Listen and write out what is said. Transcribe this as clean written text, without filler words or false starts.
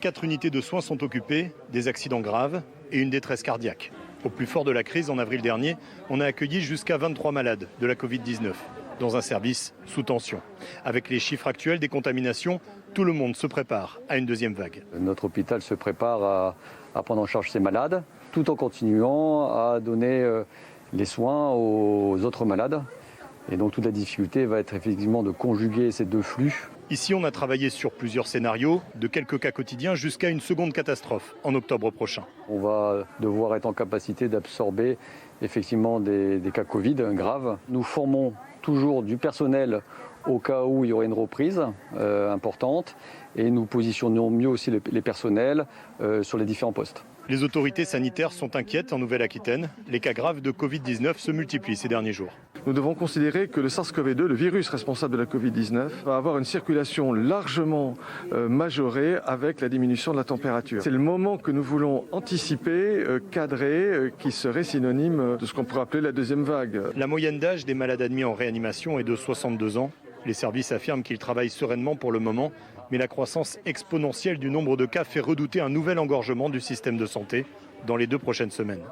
4 unités de soins sont occupées, des accidents graves et une détresse cardiaque. Au plus fort de la crise, en avril dernier, on a accueilli jusqu'à 23 malades de la Covid-19 dans un service sous tension. Avec les chiffres actuels des contaminations, tout le monde se prépare à une deuxième vague. Notre hôpital se prépare à prendre en charge ces malades, tout en continuant à donner les soins aux autres malades. Et donc toute la difficulté va être effectivement de conjuguer ces deux flux. Ici, on a travaillé sur plusieurs scénarios, de quelques cas quotidiens jusqu'à une seconde catastrophe en octobre prochain. On va devoir être en capacité d'absorber effectivement des cas Covid graves. Nous formons toujours du personnel au cas où il y aurait une reprise importante et nous positionnons mieux aussi les personnels sur les différents postes. Les autorités sanitaires sont inquiètes en Nouvelle-Aquitaine. Les cas graves de Covid-19 se multiplient ces derniers jours. Nous devons considérer que le SARS-CoV-2, le virus responsable de la Covid-19, va avoir une circulation largement majorée avec la diminution de la température. C'est le moment que nous voulons anticiper, cadrer, qui serait synonyme de ce qu'on pourrait appeler la deuxième vague. La moyenne d'âge des malades admis en réanimation est de 62 ans. Les services affirment qu'ils travaillent sereinement pour le moment, mais la croissance exponentielle du nombre de cas fait redouter un nouvel engorgement du système de santé dans les 2 prochaines semaines.